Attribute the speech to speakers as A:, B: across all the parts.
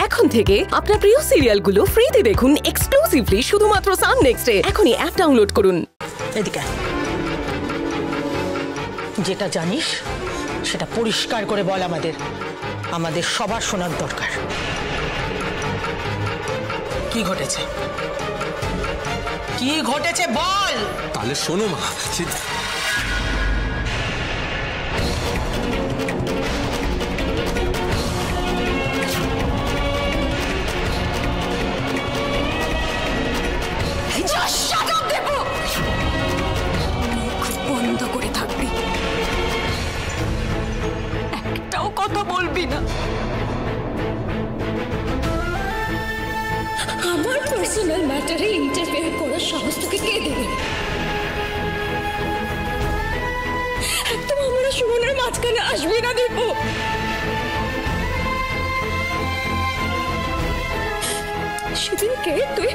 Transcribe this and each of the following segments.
A: এখন থেকে আপনার প্রিয় সিরিয়ালগুলো ফ্রিতে দেখুন এক্সক্লুসিভলি শুধুমাত্র সান নেক্সটে। এখনই অ্যাপ ডাউনলোড করুন।
B: এদিকে যেটা জানিস সেটা পরিষ্কার করে বল, আমাদের সবার শোনার দরকার। কি ঘটেছে বল।
C: তাহলে শোনো মা,
A: বন্ধ করে থাকবি, একটাও কথা বলবি না।
D: আমার পার্সোনাল ম্যাটারে ইন্টারফেয়ার করার সাহস তোকে কে দেবে? একদম আমরা সুমনের মাঝখানে আসবি না দীপু। সেদিনকে তুই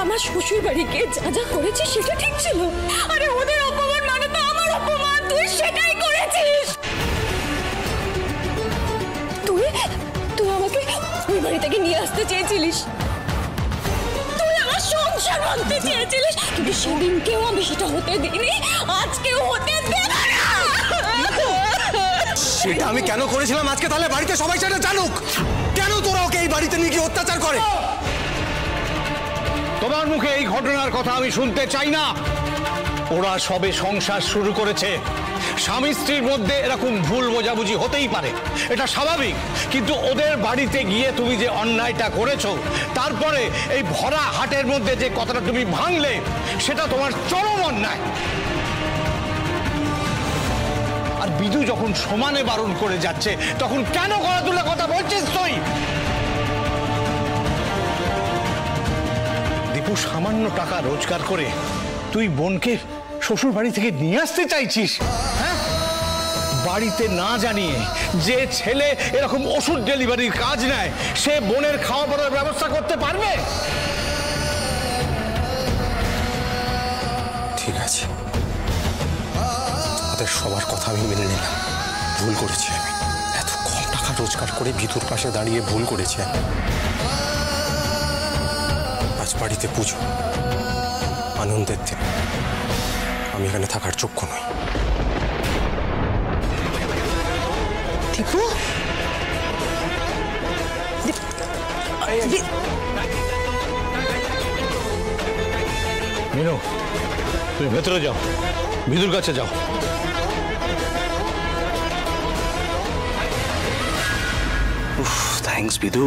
D: আমার শ্বশুর বাড়ি গিয়ে যা যা করেছিস সেটা ঠিক ছিল। আরে ওদের অপমান মানে তো আমার অপমান, তুই সেটাই করেছিস। তুই আমাকে ওই বাড়ি থেকে নিয়ে আসতে চেয়েছিলিস, তুই আমার সংসার ভাঙতে চেয়েছিলিস, কিন্তু সেদিনকেও আমি সেটা হতে দিইনি, আজকেও হতে দেব না।
C: সেটা আমি কেন করেছিলাম আজকে তাহলে বাড়িতে সবাই সেটা জানুক। কেন তোরা ওকে এই বাড়িতে নিয়ে গিয়ে অত্যাচার করে?
E: তোমার মুখে এই ঘটনার কথা আমি শুনতে চাই না। ওরা সবে সংসার শুরু করেছে, স্বামী স্ত্রীর মধ্যে এরকম ভুল বোঝাবুঝি হতেই পারে, এটা স্বাভাবিক। কিন্তু ওদের বাড়িতে গিয়ে তুমি যে অন্যায়টা করেছো, তারপরে এই ভরা হাটের মধ্যে যে কথাটা তুমি ভাঙলে, সেটা তোমার চরম অন্যায়। আর বিদু যখন সমানে বারণ করে যাচ্ছে, তখন কেন গলা তুলে কথা বলছিস তুই? দীপু, সামান্য টাকা রোজগার করে তুই বোনকে শ্বশুর বাড়ি থেকে নিয়ে আসতে চাইছিস? হ্যাঁ, বাড়িতে না জানিয়ে যে ছেলে এরকম ওষুধ ডেলিভারির কাজ নেয়, সে বোনের খাওয়া পড়ার ব্যবস্থা করতে পারবে?
C: ঠিক আছে, ওদের সবার কথা আমি মেনে নিলাম, ভুল করেছি আমি। এত কম টাকা রোজগার করে বিদুর পাশে দাঁড়িয়ে ভুল করেছি আমি। আজ বাড়িতে পুজো, আনন্দের দিন, আমি এখানে থাকার যোগ্য নই।
B: দীপু,
E: মিনু, তুমি ভেতরে যাও, বিদুর কাছে যাও।
F: থ্যাঙ্কস বিদু।